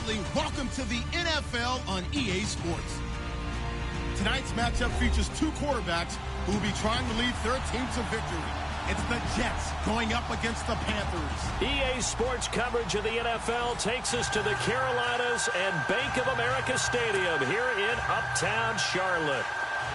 Bradley. Welcome to the NFL on EA Sports. Tonight's matchup features two quarterbacks who will be trying to lead their teams to victory. It's the Jets going up against the Panthers. EA Sports coverage of the NFL takes us to the Carolinas and Bank of America Stadium here in Uptown Charlotte.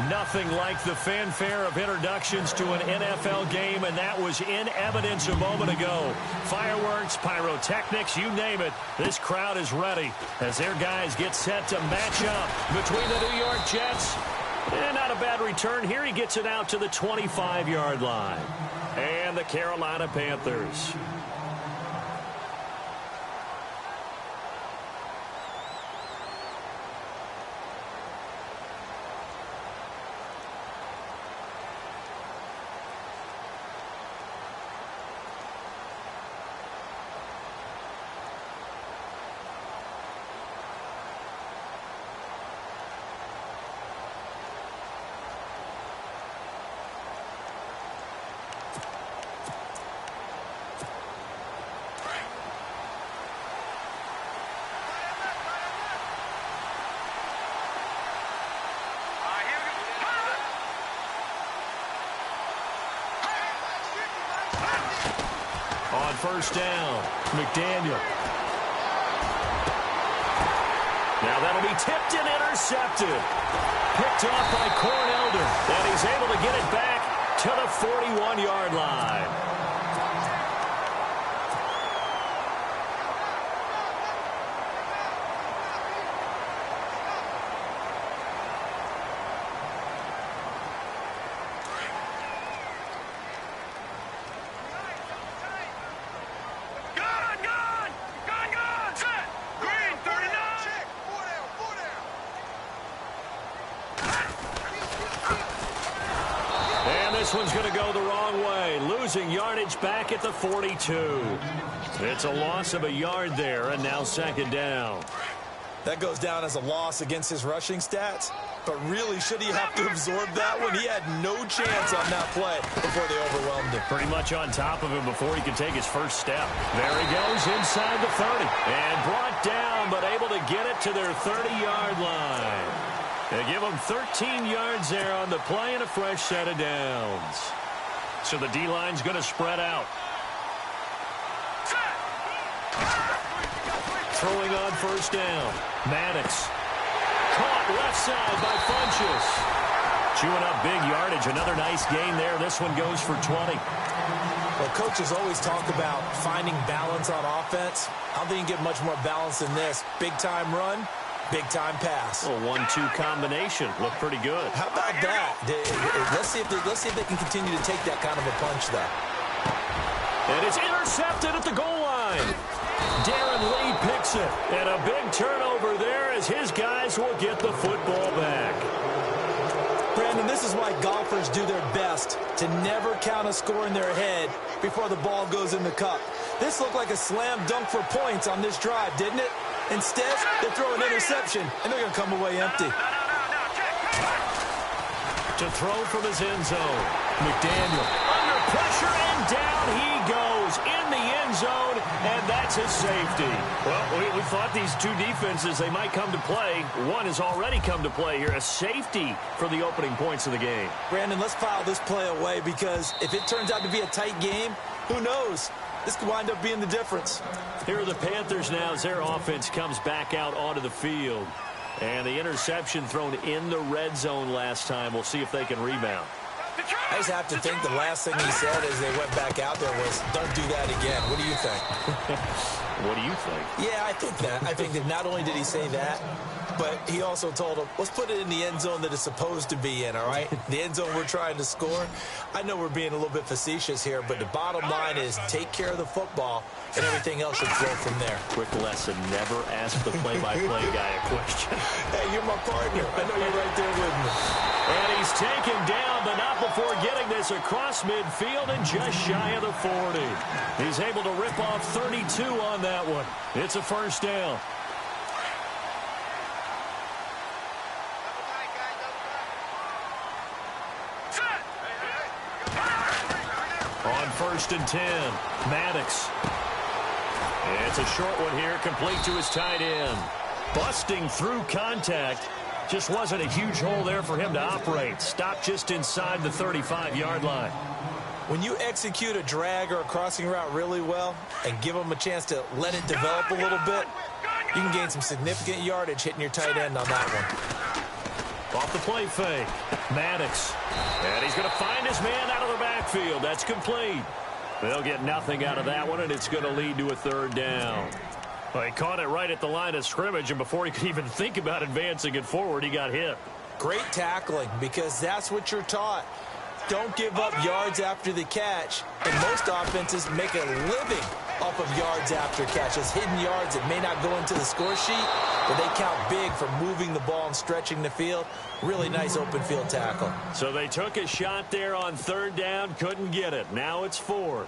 Nothing like the fanfare of introductions to an NFL game, and that was in evidence a moment ago. Fireworks, pyrotechnics, you name it. This crowd is ready as their guys get set to match up between the New York Jets. And not a bad return here. He gets it out to the 25-yard line. And the Carolina Panthers. On first down, McDaniel. Now that'll be tipped and intercepted. Picked off by Corn Elder. And he's able to get it back to the 41-yard line. This one's going to go the wrong way, losing yardage back at the 42. It's a loss of a yard there, and now second down. That goes down as a loss against his rushing stats, but really, should he have to absorb that one? He had no chance on that play before they overwhelmed him. Pretty much on top of him before he could take his first step. There he goes inside the 30, and brought down, but able to get it to their 30-yard line. They give him 13 yards there on the play and a fresh set of downs. So the D-line's going to spread out. Throwing on first down. Maddox. Caught left side by Funchess. Chewing up big yardage. Another nice gain there. This one goes for 20. Well, coaches always talk about finding balance on offense. I don't think you can get much more balance than this. Big-time run. Big-time pass. A 1-2 combination. Looked pretty good. How about that? Let's see if they can continue to take that kind of a punch, though. And it's intercepted at the goal line. Darren Lee picks it. And a big turnover there as his guys will get the football back. Brandon, this is why golfers do their best to never count a score in their head before the ball goes in the cup. This looked like a slam dunk for points on this drive, didn't it? Instead, they throw an interception, and they're going to come away empty. To throw from his end zone. McDaniel under pressure, and down he goes in the end zone, and that's his safety. Well, we thought these two defenses, they might come to play. One has already come to play here, a safety for the opening points of the game. Brandon, let's file this play away because if it turns out to be a tight game, who knows? This could wind up being the difference. Here are the Panthers now as their offense comes back out onto the field. And the interception thrown in the red zone last time. We'll see if they can rebound. I just have to think the last thing he said as they went back out there was, don't do that again. What do you think? What do you think? Yeah, I think that. I think that not only did he say that, but he also told him, let's put it in the end zone that it's supposed to be in, all right? The end zone we're trying to score. I know we're being a little bit facetious here, but the bottom line is take care of the football, and everything else should flow from there. Quick lesson, never ask the play-by-play guy a question. Hey, you're my partner. I know you're right there with me. And he's taken down, but not before getting this across midfield and just shy of the 40. He's able to rip off 32 on that one. It's a first down. On 1st and 10, Maddox. It's a short one here, complete to his tight end. Busting through contact. Just wasn't a huge hole there for him to operate. Stopped just inside the 35-yard line. When you execute a drag or a crossing route really well and give them a chance to let it develop a little bit, you can gain some significant yardage hitting your tight end on that one. Off the play fake. Maddox. And he's going to find his man out of the backfield. That's complete. They'll get nothing out of that one, and it's going to lead to a third down. Well, he caught it right at the line of scrimmage, and before he could even think about advancing it forward, he got hit. Great tackling, because that's what you're taught. Don't give up yards after the catch. And most offenses make a living off of yards after catches, hidden yards that may not go into the score sheet, but they count big for moving the ball and stretching the field. Really nice open field tackle. So they took a shot there on third down, couldn't get it. Now it's fourth.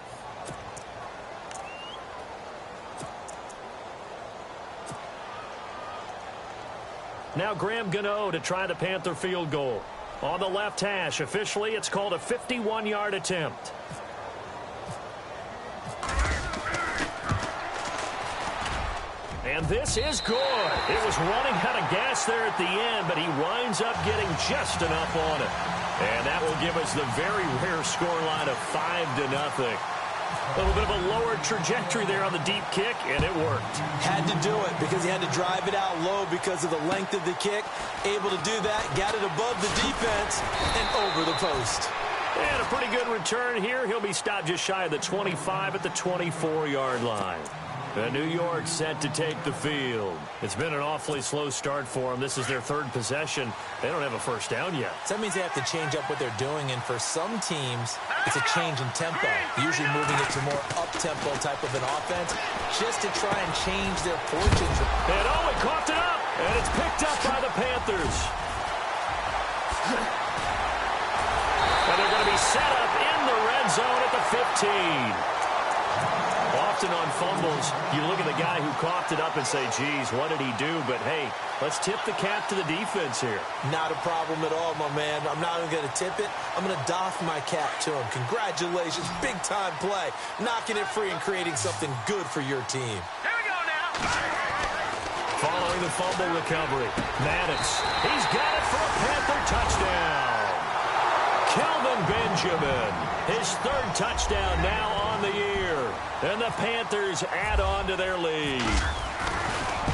Now Graham Gano to try the Panther field goal. On the left hash, officially it's called a 51-yard attempt. And this is good. It was running out of gas there at the end, but he winds up getting just enough on it. And that will give us the very rare scoreline of 5-0. A little bit of a lower trajectory there on the deep kick, and it worked. Had to do it because he had to drive it out low because of the length of the kick. Able to do that, got it above the defense and over the post. And a pretty good return here. He'll be stopped just shy of the 25 at the 24-yard line. The New York set to take the field. It's been an awfully slow start for them. This is their third possession. They don't have a first down yet. So that means they have to change up what they're doing, and for some teams, it's a change in tempo, usually moving it to more up-tempo type of an offense, just to try and change their fortunes. And he coughed it up, and it's picked up by the Panthers. And they're going to be set up in the red zone at the 15. Often on fumbles, you look at the guy who coughed it up and say, geez, what did he do? But, hey, let's tip the cap to the defense here. Not a problem at all, my man. I'm not even going to tip it. I'm going to doff my cap to him. Congratulations. Big-time play. Knocking it free and creating something good for your team. Here we go now. Following the fumble recovery, Maddox. He's got it for a Panther touchdown. Kelvin Benjamin, his third touchdown now on the year. And the Panthers add on to their lead.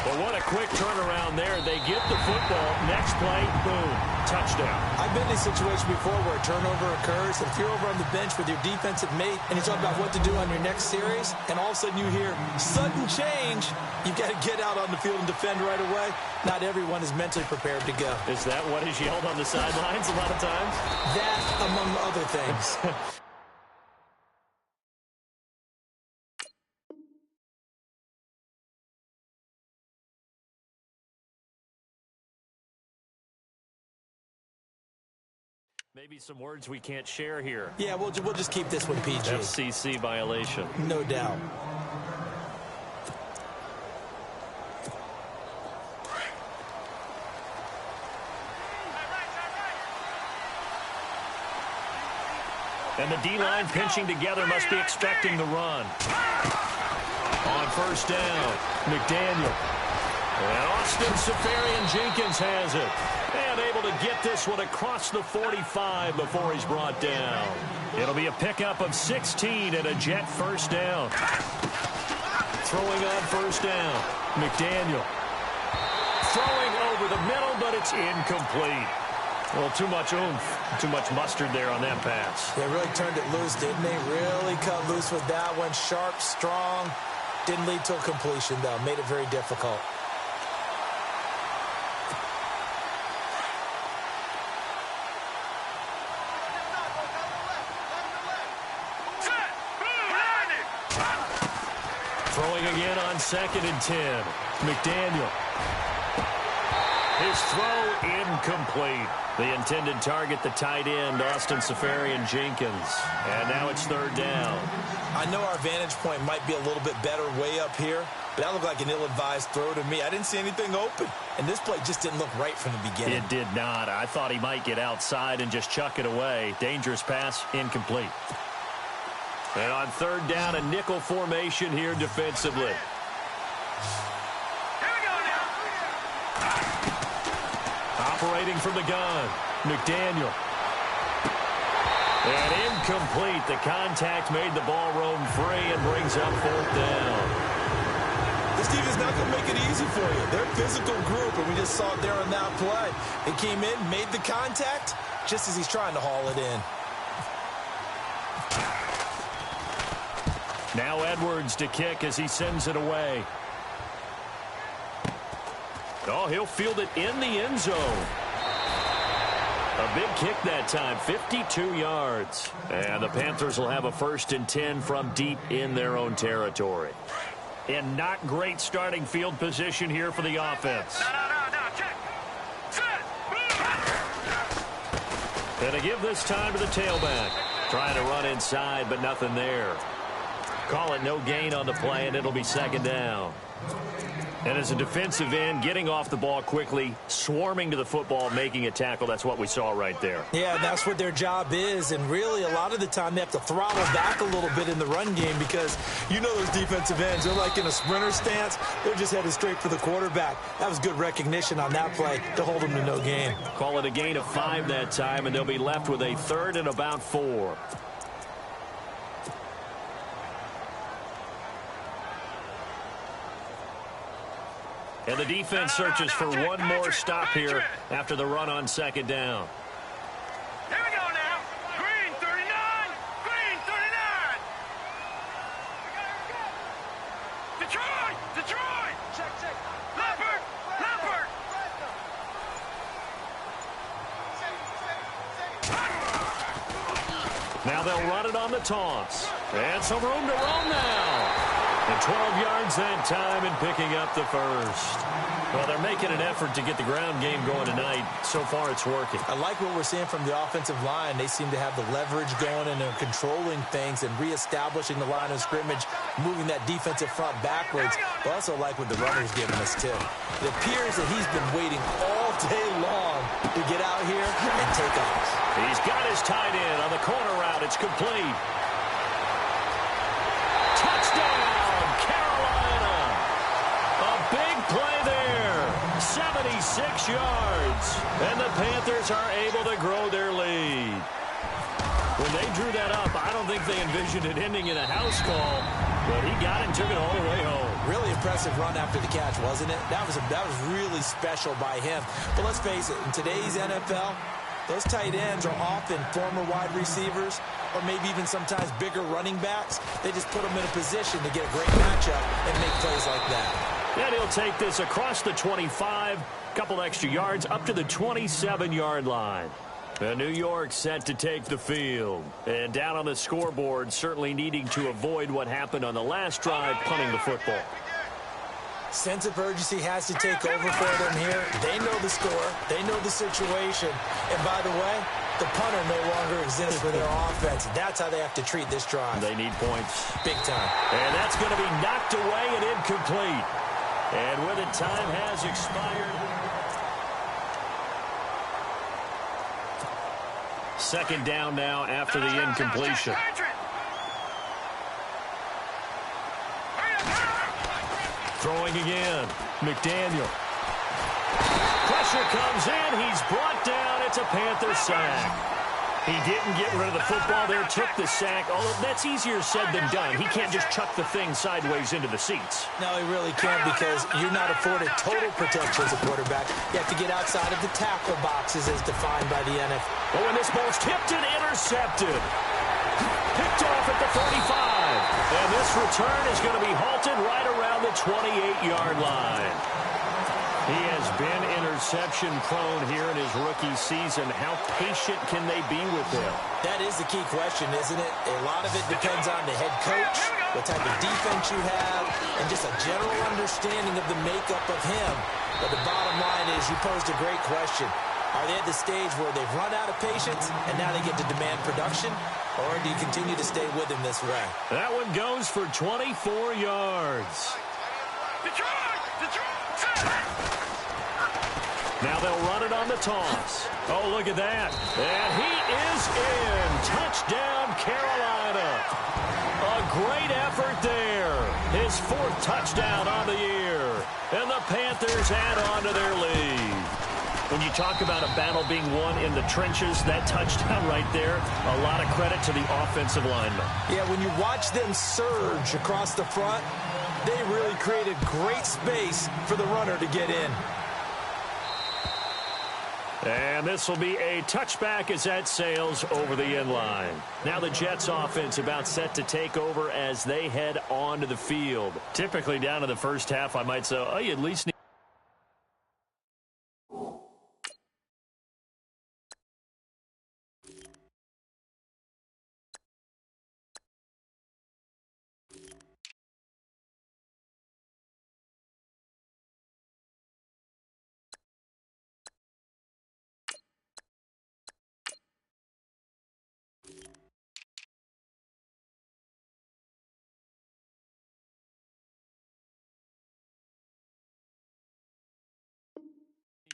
But what a quick turnaround there. They get the football. Next play, boom, touchdown. I've been in a situation before where a turnover occurs. If you're over on the bench with your defensive mate and you talk about what to do on your next series, and all of a sudden you hear sudden change, you've got to get out on the field and defend right away. Not everyone is mentally prepared to go. Is that what is yelled on the sidelines a lot of times? That, among other things. Maybe some words we can't share here. Yeah, we'll just keep this one PG. FCC violation. No doubt. And the D-line pinching together must be expecting the run. On first down, McDaniel. And Austin Seferian-Jenkins has it. And able to get this one across the 45 before he's brought down. It'll be a pickup of 16 and a Jet first down. Throwing on first down, McDaniel. Throwing over the middle, but it's incomplete. Well, too much oomph, too much mustard there on that pass. They really turned it loose, didn't they? Really cut loose with that one. Sharp, strong. Didn't lead to a completion, though. Made it very difficult. Throwing again on 2nd and 10. McDaniel. His throw incomplete. The intended target, the tight end, Austin Seferian-Jenkins. And now it's third down. I know our vantage point might be a little bit better way up here, but that looked like an ill-advised throw to me. I didn't see anything open. And this play just didn't look right from the beginning. It did not. I thought he might get outside and just chuck it away. Dangerous pass, incomplete. And on third down, a nickel formation here defensively. Operating from the gun, McDaniel. And incomplete. The contact made the ball roam free and brings up 4th down. This defense is not going to make it easy for you. They're a physical group, and we just saw it there on that play. They came in, made the contact, just as he's trying to haul it in. Now Edwards to kick as he sends it away. Oh, he'll field it in the end zone. A big kick that time, 52 yards. And the Panthers will have a 1st and 10 from deep in their own territory. And not great starting field position here for the offense. And to give this time to the tailback. Trying to run inside, but nothing there. Call it no gain on the play, and it'll be 2nd down. And as a defensive end, getting off the ball quickly, swarming to the football, making a tackle, that's what we saw right there. Yeah, that's what their job is. And really, a lot of the time, they have to throttle back a little bit in the run game because you know those defensive ends, they're like in a sprinter stance. They're just headed straight for the quarterback. That was good recognition on that play to hold them to no gain. Call it a gain of 5 that time, and they'll be left with a 3rd and about 4. And the defense searches for one more stop here after the run on 2nd down. Here we go now. Green 39. Green 39. Detroit. Detroit. Check. Leopard. Leopard. Now they'll run it on the toss. And some room to roam now. And 12 yards that time and picking up the 1st. Well, they're making an effort to get the ground game going tonight. So far, it's working. I like what we're seeing from the offensive line. They seem to have the leverage going, and they're controlling things and reestablishing the line of scrimmage, moving that defensive front backwards. But also like what the runner's giving us, too. It appears that he's been waiting all day long to get out here and take off. He's got his tight end on the corner route. It's complete. Touchdown! Play there, 76 yards, and the Panthers are able to grow their lead. When they drew that up, I don't think they envisioned it ending in a house call, but he got it and took it all the way home. Really impressive run after the catch, wasn't it? That was really special by him. But let's face it, in today's NFL, those tight ends are often former wide receivers or maybe even sometimes bigger running backs. They just put them in a position to get a great matchup and make plays like that. And he'll take this across the 25, couple extra yards up to the 27-yard line. New York set to take the field. And down on the scoreboard, certainly needing to avoid what happened on the last drive, punting the football. Sense of urgency has to take over for them here. They know the score. They know the situation. And by the way, the punter no longer exists for their offense. That's how they have to treat this drive. They need points. Big time. And that's going to be knocked away and incomplete. And with it, time has expired. 2nd down now after the incompletion. Throwing again. McDaniel. Pressure comes in. He's brought down. It's a Panther sack. He didn't get rid of the football there, took the sack, although that's easier said than done. He can't just chuck the thing sideways into the seats. No, he really can't because you're not afforded total protection as a quarterback. You have to get outside of the tackle boxes as defined by the NFL. Oh, and this ball's tipped and intercepted. Picked off at the 45. And this return is going to be halted right around the 28-yard line. He has been interception-prone here in his rookie season. How patient can they be with him? That is the key question, isn't it? A lot of it depends on the head coach, what type of defense you have, and just a general understanding of the makeup of him. But the bottom line is you posed a great question. Are they at the stage where they've run out of patience and now they get to demand production? Or do you continue to stay with him this way? That one goes for 24 yards. Now they'll run it on the toss. Oh, look at that. And he is in. Touchdown, Carolina. A great effort there. His 4th touchdown on the year. And the Panthers add on to their lead. When you talk about a battle being won in the trenches, that touchdown right there, a lot of credit to the offensive linemen. Yeah, when you watch them surge across the front, they really created great space for the runner to get in. And this will be a touchback as that sails over the end line. Now the Jets offense about set to take over as they head onto the field. Typically down to the first half, I might say, oh, you at least need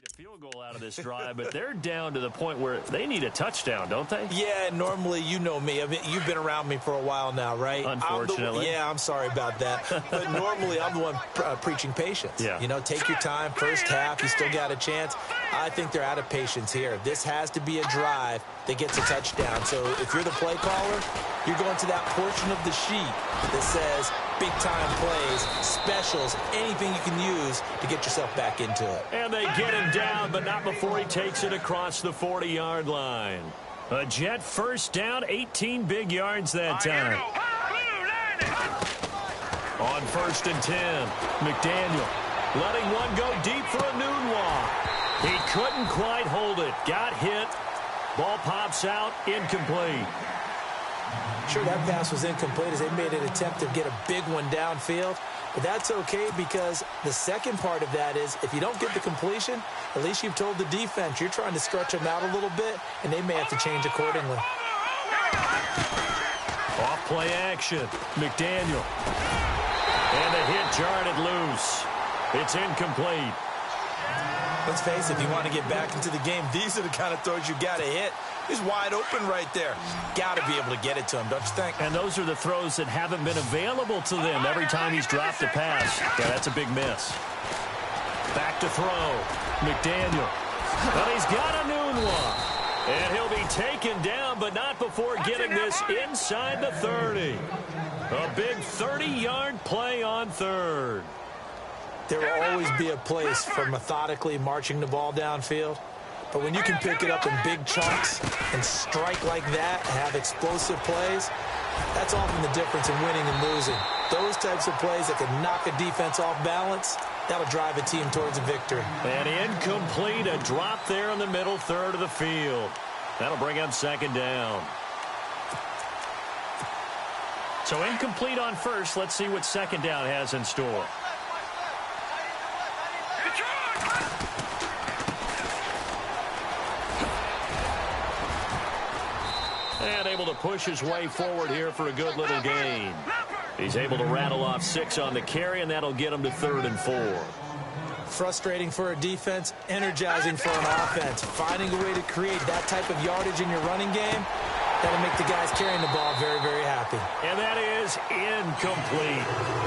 a field goal out of this drive, but they're down to the point where they need a touchdown, don't they? Yeah, normally, you know me. I mean, you've been around me for a while now, right? Unfortunately. I'm sorry about that. But normally, I'm the one preaching patience. Yeah. You know, take your time. First half, you still got a chance. I think they're out of patience here. This has to be a drive that gets a touchdown. So if you're the play caller, you're going to that portion of the sheet that says big-time plays, specials, anything you can use to get yourself back into it. And they get him down, but not before he takes it across the 40-yard line. A Jet first down, 18 big yards that time. On 1st and 10, McDaniel letting one go deep for a noon walk. He couldn't quite hold it. Got hit. Ball pops out, incomplete. Sure, that pass was incomplete as they made an attempt to get a big one downfield. But that's okay because the second part of that is if you don't get the completion, at least you've told the defense you're trying to stretch them out a little bit, and they may have to change accordingly. Off play action. McDaniel. And the hit jarred it loose. It's incomplete. Let's face it, if you want to get back into the game, these are the kind of throws you got to hit. He's wide open right there. Got to be able to get it to him, don't you think? And those are the throws that haven't been available to them every time he's dropped a pass. Yeah, that's a big miss. Back to throw. McDaniel. But he's got a noon one. And he'll be taken down, but not before getting this inside the 30. A big 30-yard play on 3rd. There will always be a place for methodically marching the ball downfield. But when you can pick it up in big chunks and strike like that, have explosive plays, that's often the difference in winning and losing. Those types of plays that can knock a defense off balance, that'll drive a team towards a victory. And incomplete, a drop there in the middle third of the field. That'll bring up 2nd down. So incomplete on 1st. Let's see what 2nd down has in store. And able to push his way forward here for a good little gain. He's able to rattle off 6 on the carry, and that'll get him to 3rd and 4. Frustrating for a defense, energizing for an offense. Finding a way to create that type of yardage in your running game, that'll make the guys carrying the ball very, very happy. And that is incomplete.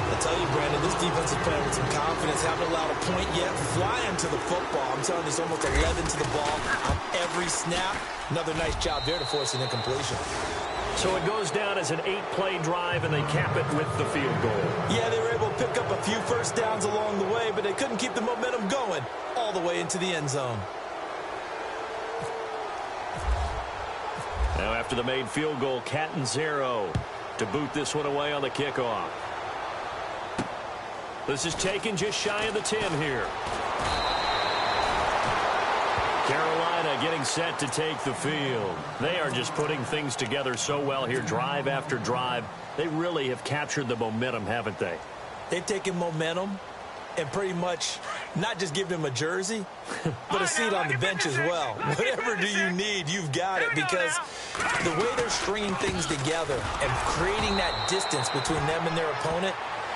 I tell you, Brandon, this defense is playing with some confidence. Haven't allowed a point yet. Flying to the football. I'm telling you, it's almost 11 to the ball on every snap. Another nice job there to force an incompletion. So it goes down as an 8-play drive, and they cap it with the field goal. Yeah, they were able to pick up a few first downs along the way, but they couldn't keep the momentum going all the way into the end zone. Now after the made field goal, Catanzaro to boot this one away on the kickoff. This is taken just shy of the 10 here. Carolina getting set to take the field. They are just putting things together so well here, drive after drive. They really have captured the momentum, haven't they? They've taken momentum and pretty much not just give them a jersey, but a seat on the bench as well. Whatever do you need, you've got it, because the way they're stringing things together and creating that distance between them and their opponent,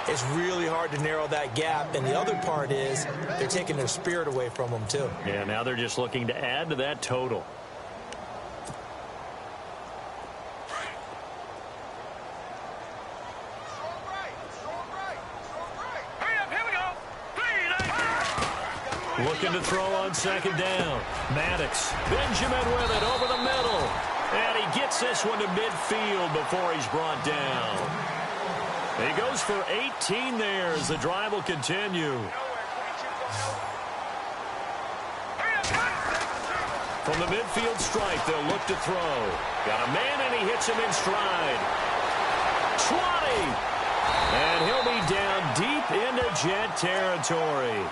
it's really hard to narrow that gap. And the other part is they're taking their spirit away from them, too. Yeah, now they're just looking to add to that total. Looking to throw on second down. Maddox. Benjamin with it over the middle. And he gets this one to midfield before he's brought down. He goes for 18 there as the drive will continue. From the midfield stripe, they'll look to throw. Got a man, and he hits him in stride. 20! And he'll be down deep into Jet territory.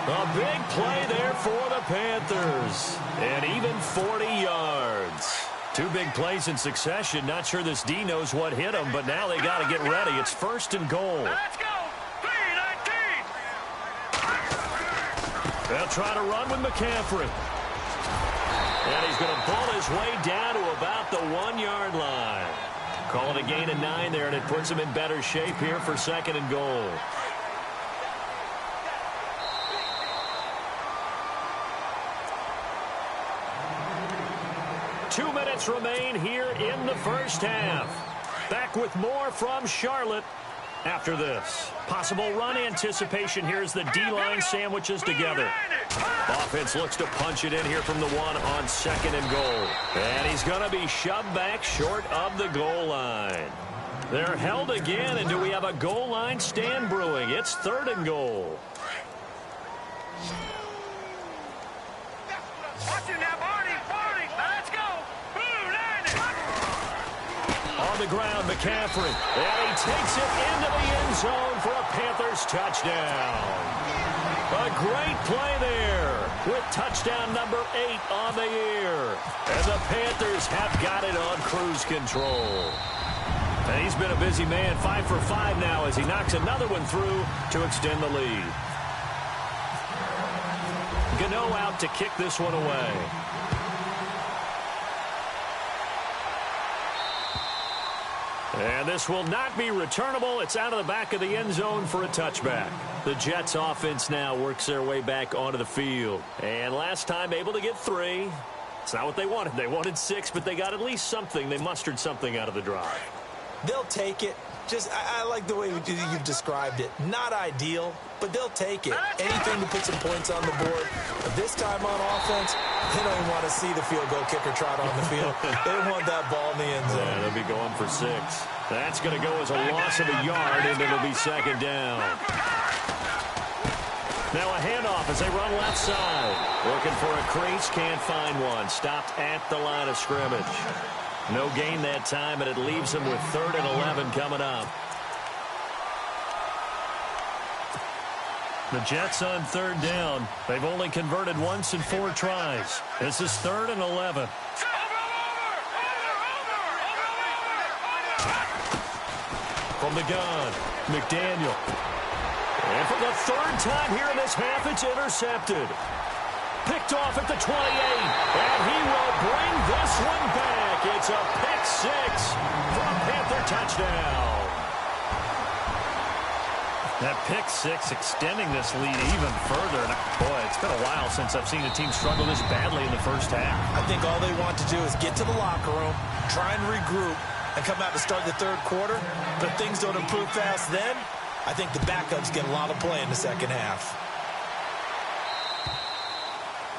A big play there for the Panthers. And even 40 yards. Two big plays in succession. Not sure this D knows what hit him, but now they got to get ready. It's 1st and goal. Let's go. 3-19. They'll try to run with McCaffrey. And he's going to pull his way down to about the 1-yard line. Call it a gain of 9 there, and it puts him in better shape here for 2nd and goal. Two minutes remain here in the first half. Back with more from Charlotte after this. Possible run anticipation here as the D-line sandwiches together. Offense looks to punch it in here from the 1 on 2nd and goal. And he's going to be shoved back short of the goal line. They're held again, and do we have a goal line stand brewing? It's 3rd and goal. Watch it now, Barney. Let's go. On the ground, McCaffrey. And he takes it into the end zone for a Panthers touchdown. A great play there with touchdown number 8 on the year. And the Panthers have got it on cruise control. And he's been a busy man, 5 for 5 now as he knocks another one through to extend the lead. Gano out to kick this one away. And this will not be returnable. It's out of the back of the end zone for a touchback. The Jets offense now works their way back onto the field. And last time able to get 3. It's not what they wanted. They wanted 6, but they got at least something. They mustered something out of the drive. They'll take it. I like the way you've described it. Not ideal, but they'll take it. Anything to put some points on the board. But this time on offense, they don't even want to see the field goal kicker trot on the field. They want that ball in the end zone. Yeah, they'll be going for 6. That's going to go as a loss of a yard, and it'll be 2nd down. Now a handoff as they run left side. Looking for a crease, can't find one. Stopped at the line of scrimmage. No gain that time, and it leaves them with 3rd and 11 coming up. The Jets on 3rd down. They've only converted once in 4 tries. This is 3rd and 11. From the gun, McDaniel. And for the 3rd time here in this half, it's intercepted. Picked off at the 28, and he will bring this one back. It's a pick 6 for a Panther touchdown. That pick 6 extending this lead even further. And boy, it's been a while since I've seen a team struggle this badly in the first half. I think all they want to do is get to the locker room, try and regroup, and come out to start the 3rd quarter. But if things don't improve fast then, I think the backups get a lot of play in the 2nd half.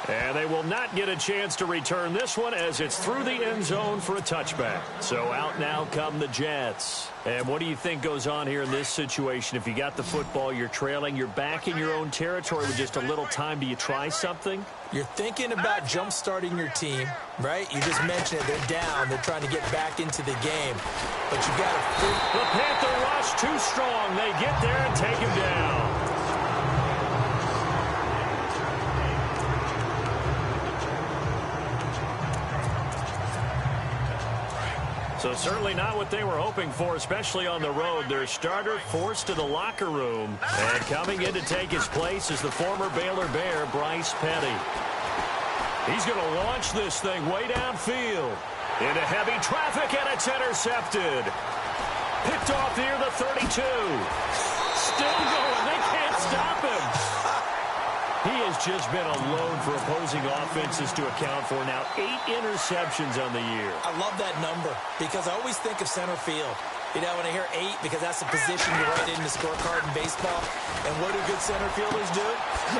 And they will not get a chance to return this one as it's through the end zone for a touchback. So out now come the Jets. And what do you think goes on here in this situation? If you got the football, you're trailing, you're back in your own territory with just a little time. Do you try something? You're thinking about jump-starting your team, right? You just mentioned it. They're down. They're trying to get back into the game. But you got to... The Panther rush too strong. They get there and take him down. So certainly not what they were hoping for, especially on the road. Their starter forced to the locker room. And coming in to take his place is the former Baylor Bear, Bryce Petty. He's going to launch this thing way downfield. Into heavy traffic, and it's intercepted. Picked off near the 32. Still going. They can't stop him. He has just been a load for opposing offenses to account for. Now 8 interceptions on the year. I love that number because I always think of center field. You know, when I hear 8, because that's the position you write in the scorecard in baseball. And what do good center fielders do?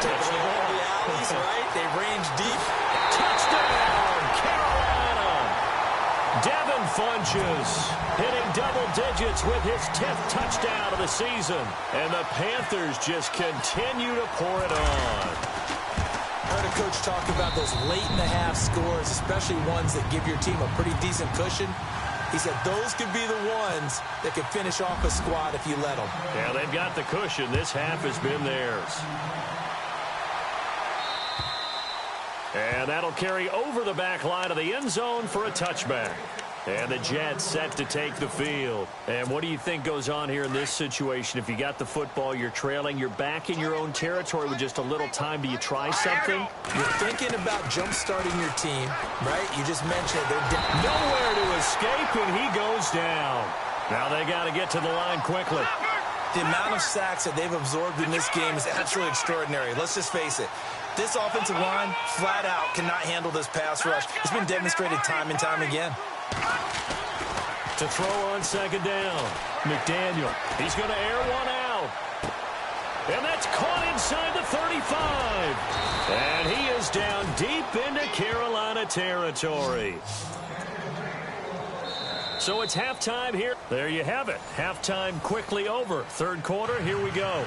Take away all the alleys, right? They range deep. Touchdown, Carolina! Devin Funchess hitting double digits with his 10th touchdown of the season. And the Panthers just continue to pour it on. I heard a coach talk about those late-in-the-half scores, especially ones that give your team a pretty decent cushion. He said those could be the ones that could finish off a squad if you let them. Yeah, they've got the cushion. This half has been theirs. And that'll carry over the back line of the end zone for a touchback. And the Jets set to take the field. And what do you think goes on here in this situation? If you got the football, you're trailing, you're back in your own territory with just a little time. Do you try something? You're thinking about jump-starting your team, right? You just mentioned it. They're nowhere to escape, and he goes down. Now they got to get to the line quickly. The amount of sacks that they've absorbed in this game is absolutely extraordinary. Let's just face it. This offensive line, flat out, cannot handle this pass rush. It's been demonstrated time and time again. To throw on second down, McDaniel. He's going to air one out. And that's caught inside the 35. And he is down deep into Carolina territory. So it's halftime here. There you have it. Halftime quickly over. Third quarter, here we go.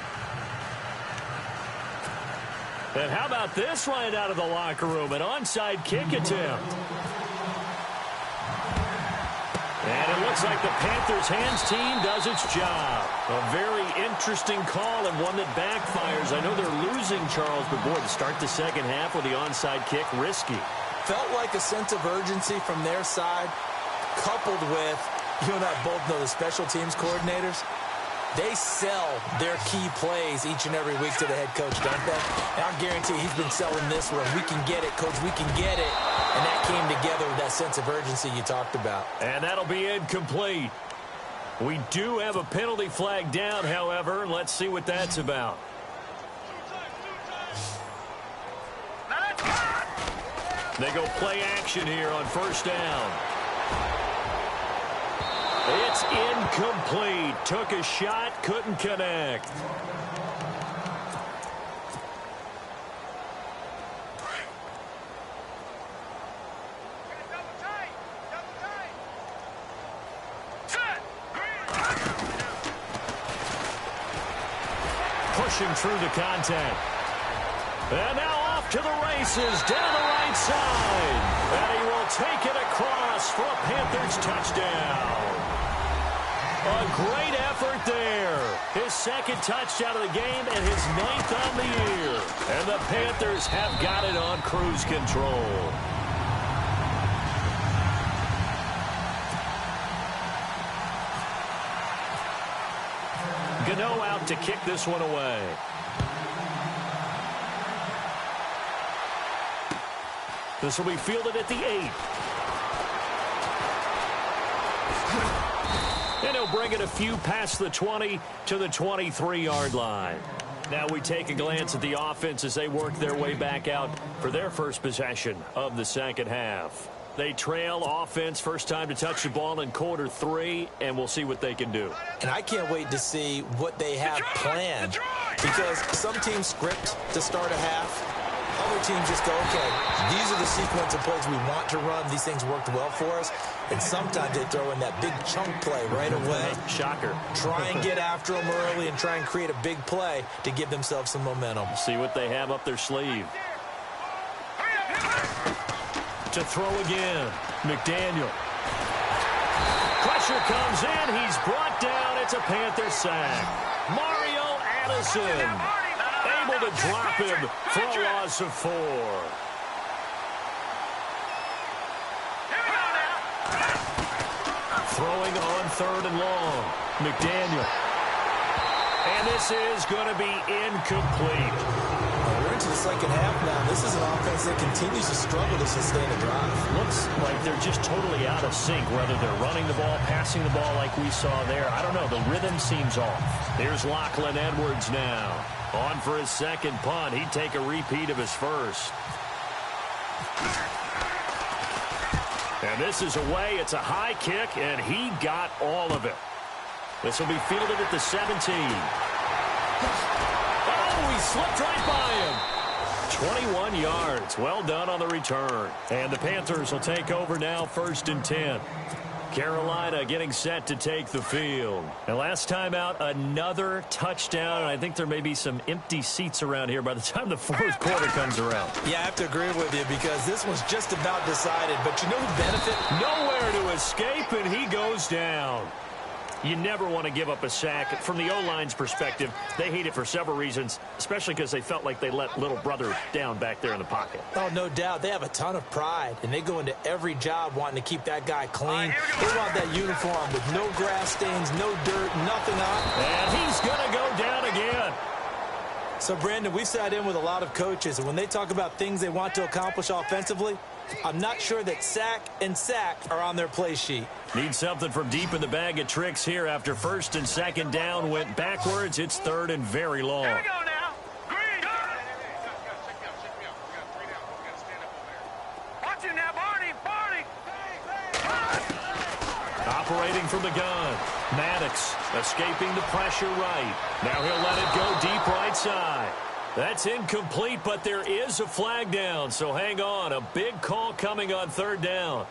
And how about this right out of the locker room? An onside kick attempt. And it looks like the Panthers' hands team does its job. A very interesting call and one that backfires. I know they're losing, Charles, but boy, to start the second half with the onside kick, risky. Felt like a sense of urgency from their side, coupled with, you and I both know the special teams coordinators. They sell their key plays each and every week to the head coach, don't they? And I guarantee he's been selling this one. We can get it, coach. We can get it. And that came together with that sense of urgency you talked about. And that'll be incomplete. We do have a penalty flag down, however. Let's see what that's about. They go play action here on first down. It's incomplete. Took a shot, couldn't connect. Pushing through the contact. And now off to the races down the right side. And he will take it across for a Panthers touchdown. A great effort there. His second touchdown of the game and his 9th on the year. And the Panthers have got it on cruise control. Gano out to kick this one away. This will be fielded at the 8. And he'll bring it a few past the 20 to the 23-yard line. Now we take a glance at the offense as they work their way back out for their first possession of the second half. They trail offense, first time to touch the ball in quarter 3, and we'll see what they can do. And I can't wait to see what they have planned, because some teams script to start a half. Other teams just go, okay, these are the sequence of plays we want to run. These things worked well for us. And sometimes they throw in that big chunk play right away. Shocker. Try and get after them early and try and create a big play to give themselves some momentum. See what they have up their sleeve. To throw again, McDaniel. Pressure comes in. He's brought down. It's a Panther sack. Mario Addison able to drop him for a loss of 4. Throwing on 3rd and long. McDaniel. And this is going to be incomplete. We're into the second half now. This is an offense that continues to struggle to sustain a drive. Looks like they're just totally out of sync, whether they're running the ball, passing the ball like we saw there. I don't know. The rhythm seems off. Here's Lachlan Edwards now. On for his second punt. He'd take a repeat of his first. And this is away. It's a high kick, and he got all of it. This will be fielded at the 17. Oh, he slipped right by him. 21 yards. Well done on the return. And the Panthers will take over now, 1st and 10. Carolina getting set to take the field. And last time out, another touchdown. And I think there may be some empty seats around here by the time the 4th quarter comes around. Yeah, I have to agree with you because this one's just about decided. But you know who benefit? Nowhere to escape, and he goes down. You never want to give up a sack. From the O-line's perspective, they hate it for several reasons, especially because they felt like they let little brother down back there in the pocket. Oh, no doubt. They have a ton of pride, and they go into every job wanting to keep that guy clean. They want that uniform with no grass stains, no dirt, nothing on. And he's going to go down again. So, Brandon, we sat in with a lot of coaches, and when they talk about things they want to accomplish offensively, I'm not sure that sack and sack are on their play sheet. Need something from deep in the bag of tricks here after 1st and 2nd down went backwards. It's 3rd and very long. Here we go now. Green. Watch it now, Barney. Operating from the gun. Maddox escaping the pressure right. Now he'll let it go deep right side. That's incomplete, but there is a flag down, so hang on. A big call coming on 3rd down.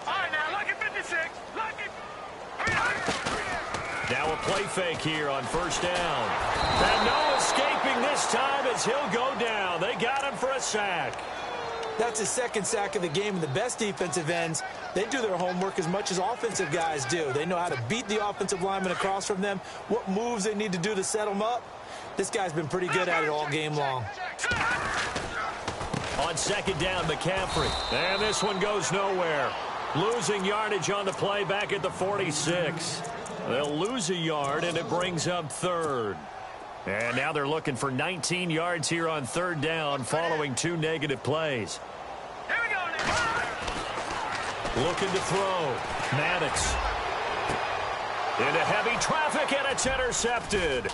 All right, now, look at 56. Now a play fake here on 1st down. And no escaping this time as he'll go down. They got him for a sack. That's his 2nd sack of the game, and the best defensive ends, they do their homework as much as offensive guys do. They know how to beat the offensive lineman across from them, what moves they need to do to set them up. This guy's been pretty good at it all game long. On 2nd down, McCaffrey. And this one goes nowhere. Losing yardage on the play back at the 46. They'll lose a yard, and it brings up 3rd. And now they're looking for 19 yards here on 3rd down following 2 negative plays. Here we go now. Looking to throw. Maddox. Into heavy traffic, and it's intercepted.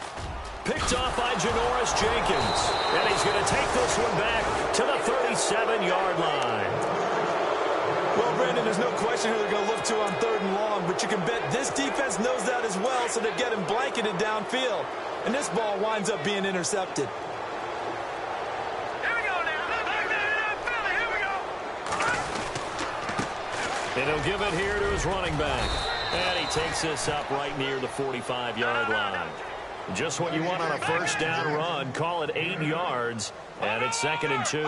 Picked off by Janoris Jenkins. And he's going to take this one back to the 37-yard line. Well, Brandon, there's no question who they're going to look to on 3rd and long, but you can bet this defense knows that as well, so they're getting blanketed downfield. And this ball winds up being intercepted. Here we go now. Philly, here we go. And he'll give it here to his running back. And he takes this up right near the 45-yard line. Just what you want on a 1st down run. Call it 8 yards. And it's 2nd and 2.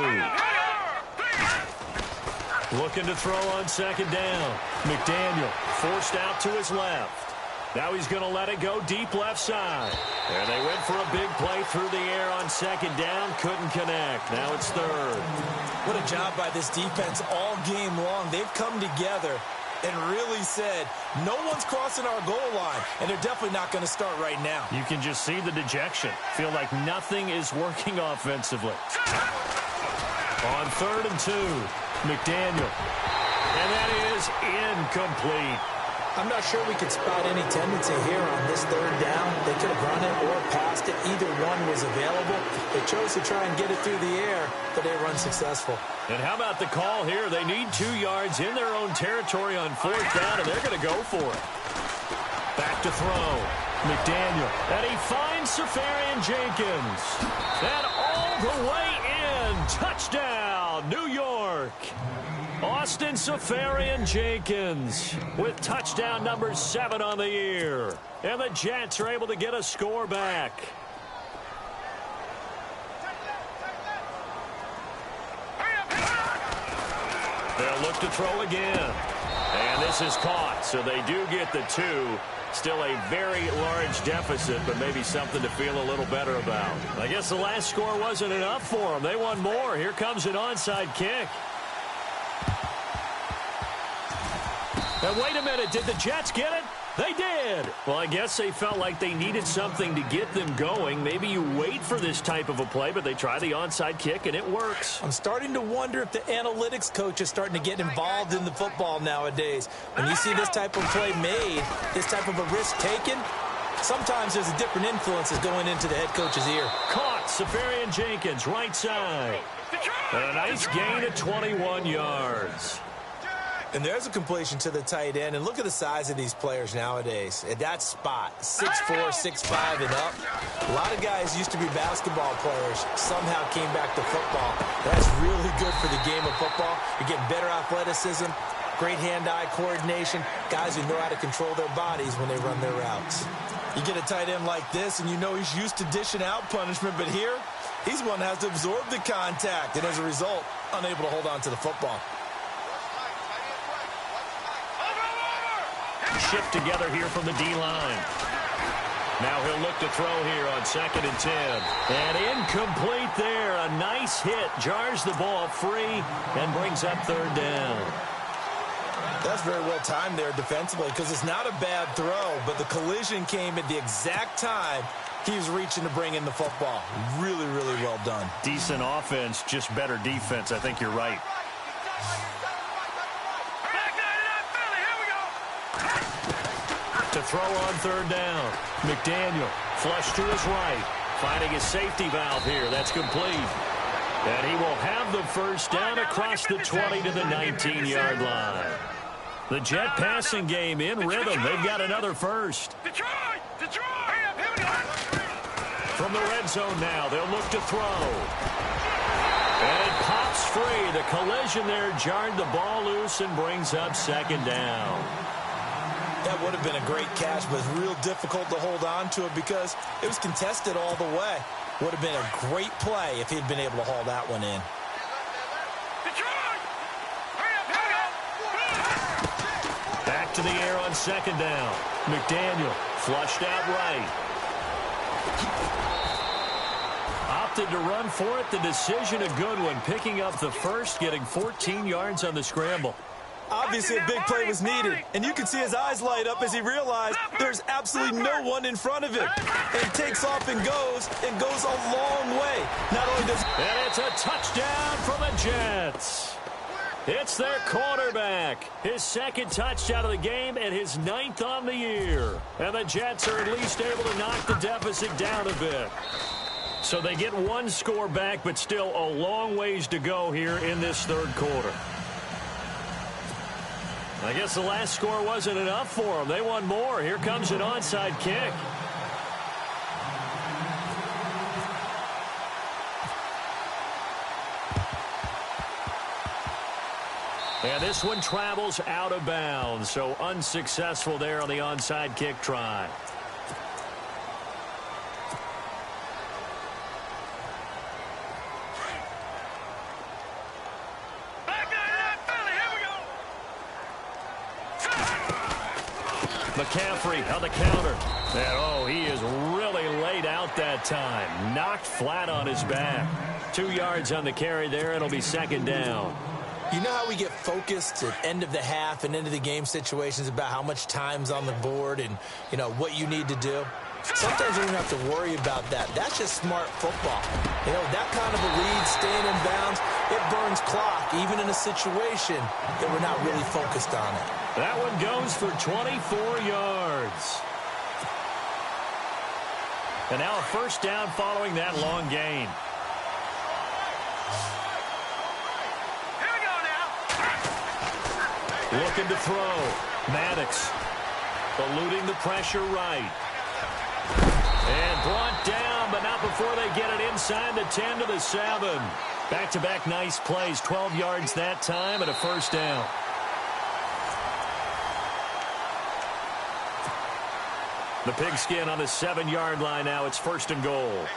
Looking to throw on 2nd down. McDaniel forced out to his left. Now he's going to let it go deep left side. And they went for a big play through the air on 2nd down. Couldn't connect. Now it's 3rd. What a job by this defense all game long. They've come together and really said, no one's crossing our goal line. And they're definitely not going to start right now. You can just see the dejection. Feel like nothing is working offensively. On 3rd and 2, McDaniel. And that is incomplete. I'm not sure we could spot any tendency here on this 3rd down. They could have run it or passed it. Either one was available. They chose to try and get it through the air, but they were unsuccessful. And how about the call here? They need 2 yards in their own territory on 4th down, and they're going to go for it. Back to throw. McDaniel. And he finds Safarian Jenkins. And all the way in. Touchdown, New York. Austin Safarian Jenkins with touchdown number 7 on the year. And the Jets are able to get a score back. They'll look to throw again. And this is caught, so they do get the 2. Still a very large deficit, but maybe something to feel a little better about. I guess the last score wasn't enough for them. They want more. Here comes an onside kick. And wait a minute, did the Jets get it? They did. Well, I guess they felt like they needed something to get them going. Maybe you wait for this type of a play, but they try the onside kick, and it works. I'm starting to wonder if the analytics coach is starting to get involved in the football nowadays. When you see this type of play made, this type of a risk taken, Sometimes there's a different influences going into the head coach's ear. Caught, Safarian Jenkins, right side. And a nice gain of 21 yards. And there's a completion to the tight end. And look at the size of these players nowadays. At that spot, 6'4", 6'5", and up. A lot of guys used to be basketball players, somehow came back to football. That's really good for the game of football. You're getting better athleticism, great hand-eye coordination, guys who know how to control their bodies when they run their routes. You get a tight end like this, and you know he's used to dishing out punishment, but here, he's one that has to absorb the contact, and as a result, unable to hold on to the football. Shift together here from the D-line. Now he'll look to throw here on 2nd and 10. And incomplete there. A nice hit. Jars the ball free and brings up 3rd down. That's very well timed there defensively because it's not a bad throw, but the collision came at the exact time he was reaching to bring in the football. Really, really well done. Decent offense, just better defense. I think you're right. To throw on 3rd down. McDaniel flush to his right. Finding his safety valve here. That's complete. And he will have the 1st down across the 20 to the 19-yard line. The Jet passing game in rhythm. They've got another 1st. From the red zone now, they'll look to throw. And it pops free. The collision there jarred the ball loose and brings up 2nd down. That would have been a great catch, but it's real difficult to hold on to it because it was contested all the way. Would have been a great play if he'd been able to haul that one in. Back to the air on 2nd down. McDaniel flushed out right. Opted to run for it. The decision a good one. Picking up the 1st, getting 14 yards on the scramble. Obviously, a big play was needed, and you can see his eyes light up as he realized there's absolutely no one in front of him. And takes off and goes a long way. Not only does... And it's a touchdown for the Jets. It's their quarterback. His 2nd touchdown of the game and his 9th on the year. And the Jets are at least able to knock the deficit down a bit. So they get 1 score back, but still a long ways to go here in this 3rd quarter. I guess the last score wasn't enough for them. They won more. Here comes an onside kick. And this one travels out of bounds, so unsuccessful there on the onside kick try. McCaffrey on the counter. And, oh, he is really laid out that time. Knocked flat on his back. 2 yards on the carry there. It'll be 2nd down. You know how we get focused at end of the half and end of the game situations about how much time's on the board and, you know, what you need to do? Sometimes you don't have to worry about that. That's just smart football. You know, that kind of a lead, staying in bounds, it burns clock, even in a situation that we're not really focused on it. That one goes for 24 yards. And now a 1st down following that long gain. Here we go now. Looking to throw. Maddox eluding the pressure right. And brought down, but not before they get it inside the 10 to the 7. Back-to-back nice plays. 12 yards that time and a 1st down. The pigskin on the 7-yard line now. It's 1st and goal.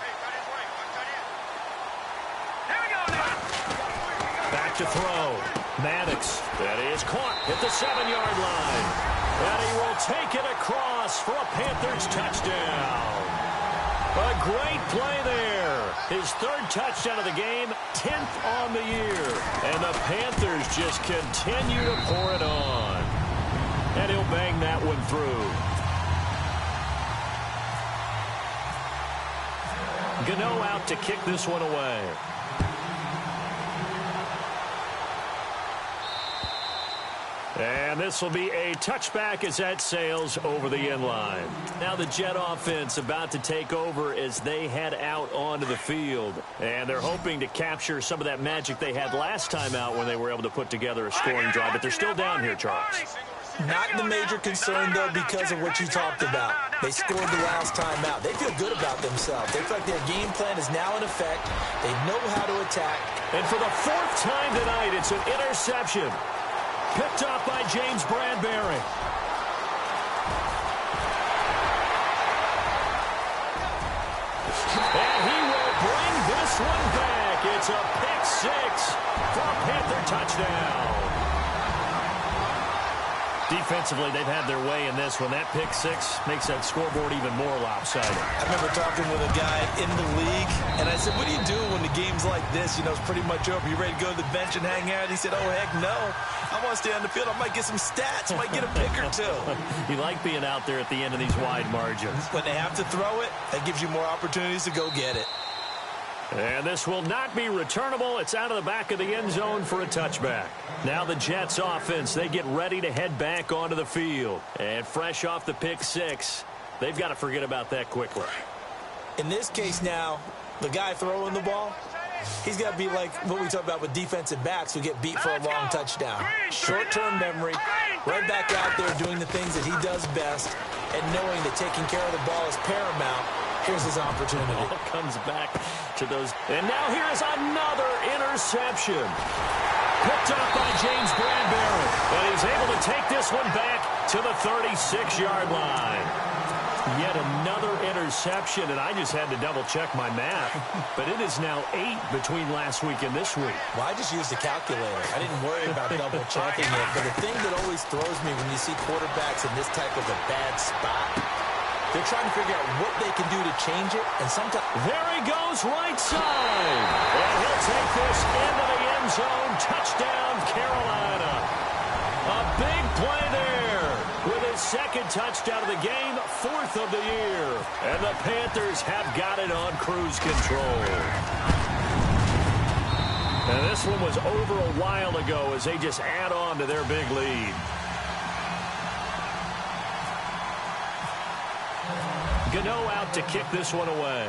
Back to throw. Maddox. That is caught at the 7-yard line. And he will take it across for a Panthers touchdown. A great play there. His 3rd touchdown of the game, 10th on the year. And the Panthers just continue to pour it on. And he'll bang that one through. Gano out to kick this one away. And this will be a touchback as that sails over the end line. Now the Jet offense about to take over as they head out onto the field. And they're hoping to capture some of that magic they had last time out when they were able to put together a scoring drive. But they're still down here, Charles. Not the major concern, though, because of what you talked about. They scored the last time out. They feel good about themselves. They feel like their game plan is now in effect. They know how to attack. And for the fourth time tonight, it's an interception. Picked up by James Bradbury. And he will bring this one back. It's a pick six for a Panther touchdown. Defensively, they've had their way in this one. That pick six makes that scoreboard even more lopsided. I remember talking with a guy in the league, and I said, what do you do when the game's like this? You know, it's pretty much over. You ready to go to the bench and hang out? He said, oh, heck no. I want to stay on the field. I might get some stats. I might get a pick or two. You like being out there at the end of these wide margins. When they have to throw it, that gives you more opportunities to go get it. And this will not be returnable. It's out of the back of the end zone for a touchback. Now the Jets offense, they get ready to head back onto the field. And fresh off the pick six, they've got to forget about that quickly. In this case now, the guy throwing the ball, he's got to be like what we talk about with defensive backs who get beat for a long touchdown. Short-term memory, right back out there doing the things that he does best, and knowing that taking care of the ball is paramount. Here's his opportunity. All comes back to those. And now here is another interception. Picked up by James Bradbury. And he's able to take this one back to the 36-yard line. Yet another interception, and I just had to double-check my math. But it is now 8 between last week and this week. Well, I just used a calculator. I didn't worry about double-checking it. But the thing that always throws me when you see quarterbacks in this type of a bad spot, they're trying to figure out what they can do to change it, and sometimes... There he goes, right side. And he'll take this into the end zone. Touchdown, Carolina. A big play there with his second touchdown of the game, fourth of the year. And the Panthers have got it on cruise control. And this one was over a while ago as they just add on to their big lead. Gano out to kick this one away.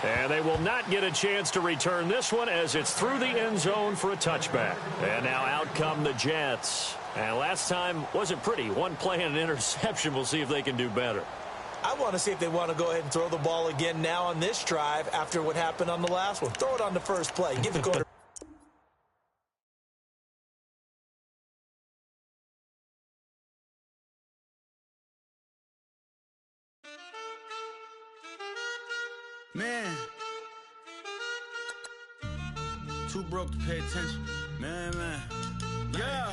And they will not get a chance to return this one as it's through the end zone for a touchback. And now out come the Jets. And last time wasn't pretty. One play and an interception. We'll see if they can do better. I want to see if they want to go ahead and throw the ball again now on this drive after what happened on the last one. Throw it on the first play. Give the quarterback. Man, too broke to pay attention. Man. Yeah.